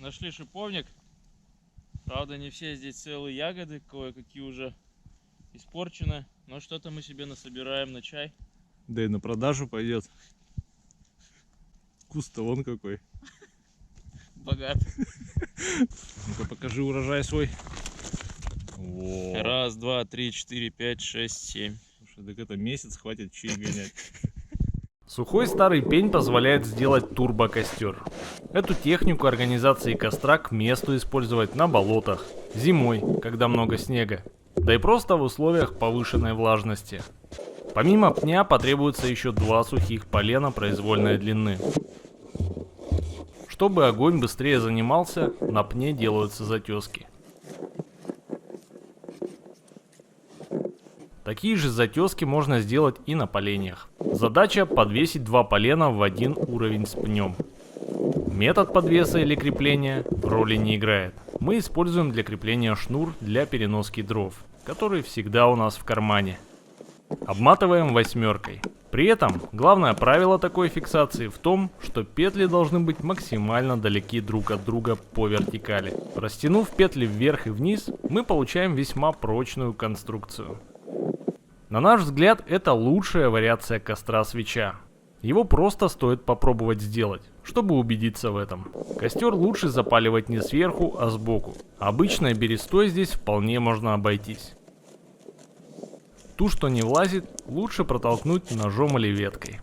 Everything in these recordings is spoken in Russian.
Нашли шиповник. Правда, не все здесь целые ягоды, кое-какие уже испорчены. Но что-то мы себе насобираем на чай. Да и на продажу пойдет. Куст-то вон какой. Богат. Ну-ка покажи урожай свой. Во. Раз, два, три, четыре, пять, шесть, семь. Слушай, так это месяц хватит чай гонять. Сухой старый пень позволяет сделать турбокостер. Эту технику организации костра к месту использовать на болотах, зимой, когда много снега, да и просто в условиях повышенной влажности. Помимо пня потребуется еще 2 сухих полена произвольной длины. Чтобы огонь быстрее занимался, на пне делаются затески. Такие же затески можно сделать и на поленьях. Задача подвесить 2 полена в один уровень с пнем. Метод подвеса или крепления роли не играет. Мы используем для крепления шнур для переноски дров, который всегда у нас в кармане. Обматываем 8-кой. При этом главное правило такой фиксации в том, что петли должны быть максимально далеки друг от друга по вертикали. Растянув петли вверх и вниз, мы получаем весьма прочную конструкцию. На наш взгляд, это лучшая вариация костра свеча. Его просто стоит попробовать сделать, чтобы убедиться в этом. Костер лучше запаливать не сверху, а сбоку. Обычной берестой здесь вполне можно обойтись. Ту, что не влазит, лучше протолкнуть ножом или веткой.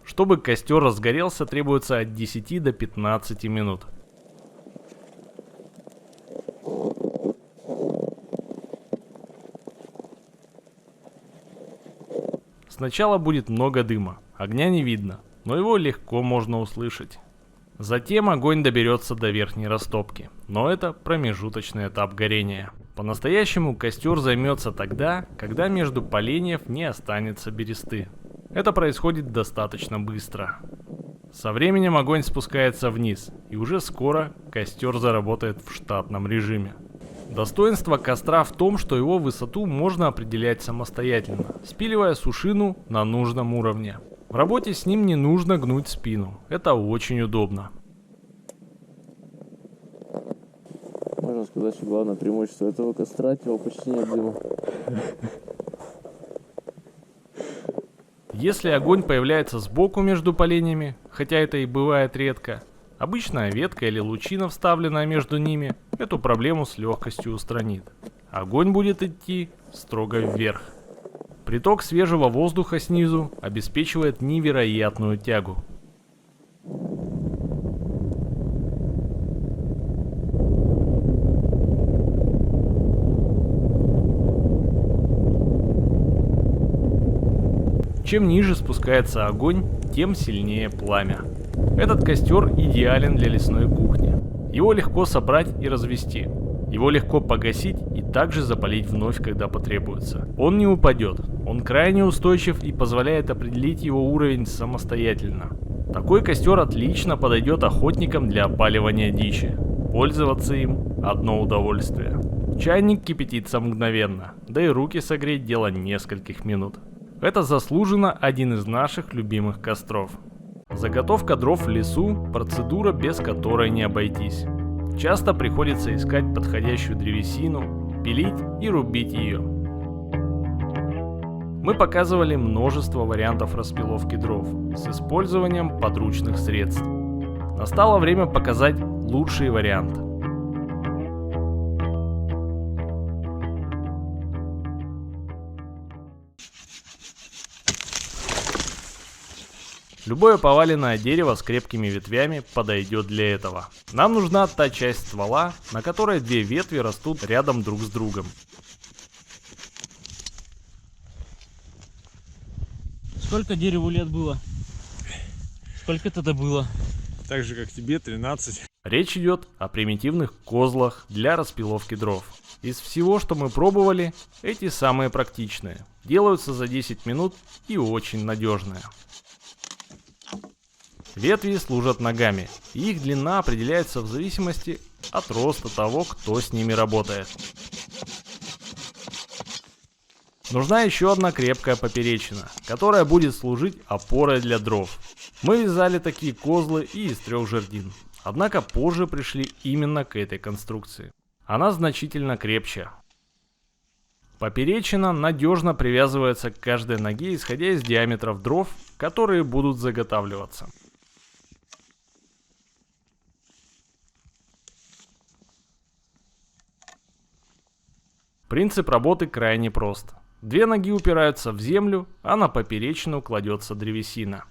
Чтобы костер разгорелся, требуется от 10 до 15 минут. Сначала будет много дыма, огня не видно, но его легко можно услышать. Затем огонь доберется до верхней растопки, но это промежуточный этап горения. По-настоящему костер займется тогда, когда между поленьев не останется бересты. Это происходит достаточно быстро. Со временем огонь спускается вниз, и уже скоро костер заработает в штатном режиме. Достоинство костра в том, что его высоту можно определять самостоятельно, спиливая сушину на нужном уровне. В работе с ним не нужно гнуть спину, это очень удобно. Можно сказать, что главное преимущество этого костра — от него почти нет дыма. Если огонь появляется сбоку между поленьями, хотя это и бывает редко, обычная ветка или лучина, вставленная между ними, эту проблему с легкостью устранит. Огонь будет идти строго вверх. Приток свежего воздуха снизу обеспечивает невероятную тягу. Чем ниже спускается огонь, тем сильнее пламя. Этот костер идеален для лесной кухни. Его легко собрать и развести. Его легко погасить и также запалить вновь, когда потребуется. Он не упадет. Он крайне устойчив и позволяет определить его уровень самостоятельно. Такой костер отлично подойдет охотникам для опаливания дичи. Пользоваться им – одно удовольствие. Чайник кипятится мгновенно, да и руки согреть – дело нескольких минут. Это заслуженно один из наших любимых костров. Заготовка дров в лесу – процедура, без которой не обойтись. Часто приходится искать подходящую древесину, пилить и рубить ее. Мы показывали множество вариантов распиловки дров с использованием подручных средств. Настало время показать лучший вариант. Любое поваленное дерево с крепкими ветвями подойдет для этого. Нам нужна та часть ствола, на которой 2 ветви растут рядом друг с другом. Сколько дереву лет было? Сколько это было? Так же, как тебе, 13. Речь идет о примитивных козлах для распиловки дров. Из всего, что мы пробовали, эти самые практичные. Делаются за 10 минут и очень надежные. Ветви служат ногами, и их длина определяется в зависимости от роста того, кто с ними работает. Нужна еще одна крепкая поперечина, которая будет служить опорой для дров. Мы вязали такие козлы и из 3 жердин. Однако позже пришли именно к этой конструкции. Она значительно крепче. Поперечина надежно привязывается к каждой ноге, исходя из диаметров дров, которые будут заготавливаться. Принцип работы крайне прост. 2 ноги упираются в землю, а на поперечину кладется древесина.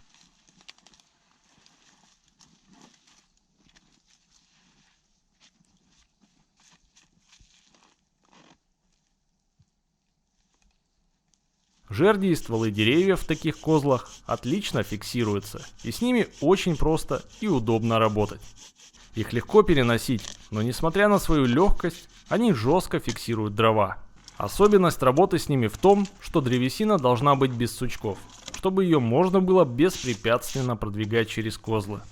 Жерди и стволы деревьев в таких козлах отлично фиксируются, и с ними очень просто и удобно работать. Их легко переносить, но несмотря на свою легкость, они жестко фиксируют дрова. Особенность работы с ними в том, что древесина должна быть без сучков, чтобы ее можно было беспрепятственно продвигать через козлы.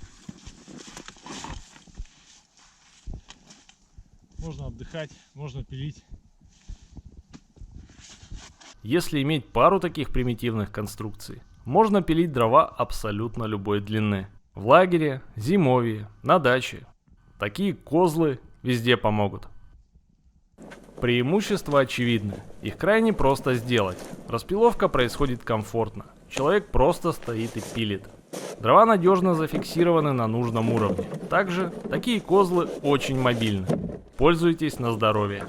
Можно отдыхать, можно пилить. Если иметь пару таких примитивных конструкций, можно пилить дрова абсолютно любой длины. В лагере, зимовье, на даче. Такие козлы везде помогут. Преимущества очевидны. Их крайне просто сделать. Распиловка происходит комфортно. Человек просто стоит и пилит. Дрова надежно зафиксированы на нужном уровне. Также такие козлы очень мобильны. Пользуйтесь на здоровье.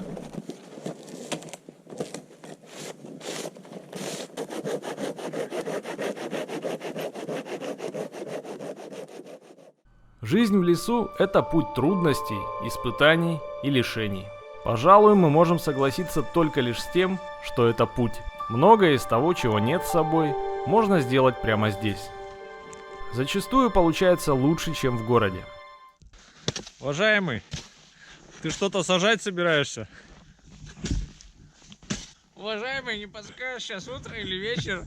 Жизнь в лесу – это путь трудностей, испытаний и лишений. Пожалуй, мы можем согласиться только лишь с тем, что это путь. Многое из того, чего нет с собой, можно сделать прямо здесь. Зачастую получается лучше, чем в городе. Уважаемый, ты что-то сажать собираешься? Уважаемый, не подскажешь, сейчас утро или вечер?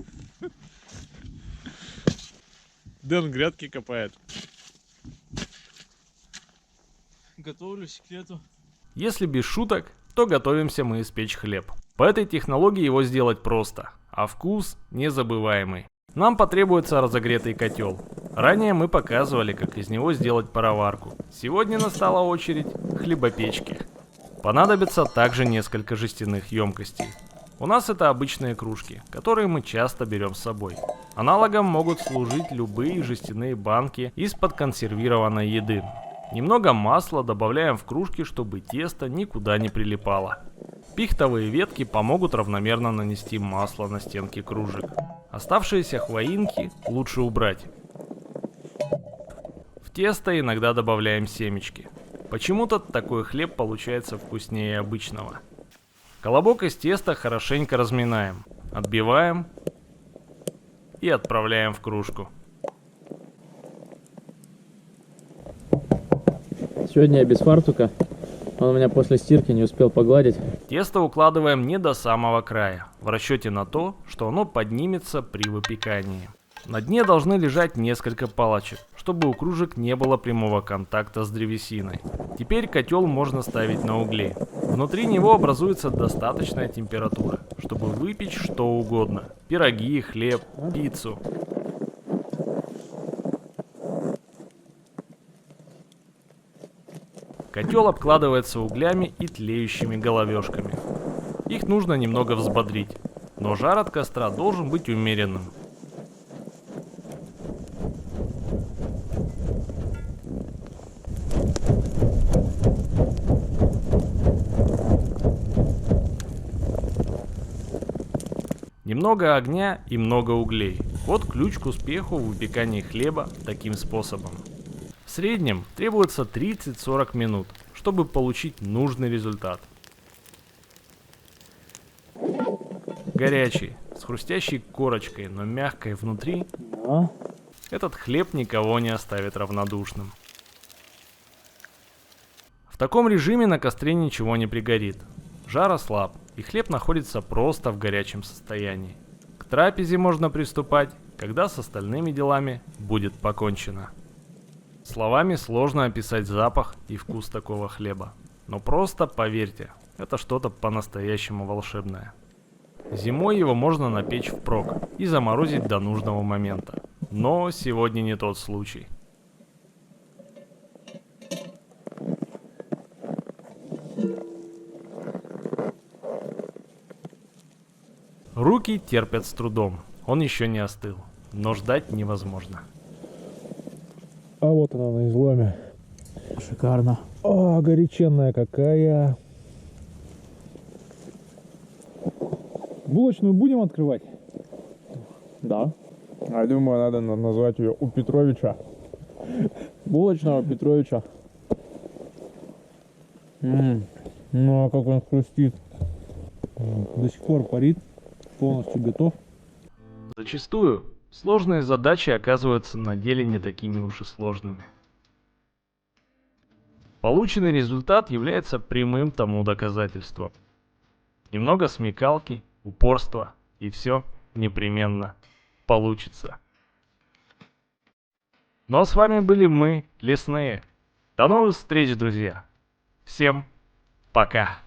Дэн грядки копает. Готовлюсь к лету. Если без шуток, то готовимся мы испечь хлеб. По этой технологии его сделать просто, а вкус незабываемый. Нам потребуется разогретый котел. Ранее мы показывали, как из него сделать пароварку. Сегодня настала очередь хлебопечки. Понадобится также несколько жестяных емкостей. У нас это обычные кружки, которые мы часто берем с собой. Аналогом могут служить любые жестяные банки из-под консервированной еды. Немного масла добавляем в кружки, чтобы тесто никуда не прилипало. Пихтовые ветки помогут равномерно нанести масло на стенки кружек. Оставшиеся хвоинки лучше убрать. В тесто иногда добавляем семечки. Почему-то такой хлеб получается вкуснее обычного. Колобок из теста хорошенько разминаем, отбиваем и отправляем в кружку. Сегодня я без фартука. Он у меня после стирки не успел погладить. Тесто укладываем не до самого края, в расчете на то, что оно поднимется при выпекании. На дне должны лежать несколько палочек, чтобы у кружек не было прямого контакта с древесиной. Теперь котел можно ставить на угли. Внутри него образуется достаточная температура, чтобы выпечь что угодно. Пироги, хлеб, пиццу. Котел обкладывается углями и тлеющими головешками. Их нужно немного взбодрить, но жар от костра должен быть умеренным. Немного огня и много углей. Вот ключ к успеху в выпекании хлеба таким способом. В среднем требуется 30-40 минут, чтобы получить нужный результат. Горячий, с хрустящей корочкой, но мягкой внутри, этот хлеб никого не оставит равнодушным. В таком режиме на костре ничего не пригорит. Жар ослаб, и хлеб находится просто в горячем состоянии. К трапезе можно приступать, когда с остальными делами будет покончено. Словами сложно описать запах и вкус такого хлеба. Но просто поверьте, это что-то по-настоящему волшебное. Зимой его можно напечь впрок и заморозить до нужного момента. Но сегодня не тот случай. Руки терпят с трудом. Он еще не остыл. Но ждать невозможно. А вот она на изломе. Шикарно. О, горяченная какая. Булочную будем открывать? Да. Я думаю, надо назвать ее у Петровича. Булочного Петровича. Ну а как он хрустит. До сих пор парит. Полностью готов. Зачастую сложные задачи оказываются на деле не такими уж и сложными. Полученный результат является прямым тому доказательством. Немного смекалки, упорства, и все непременно получится. Ну а с вами были мы, Лесные. До новых встреч, друзья. Всем пока.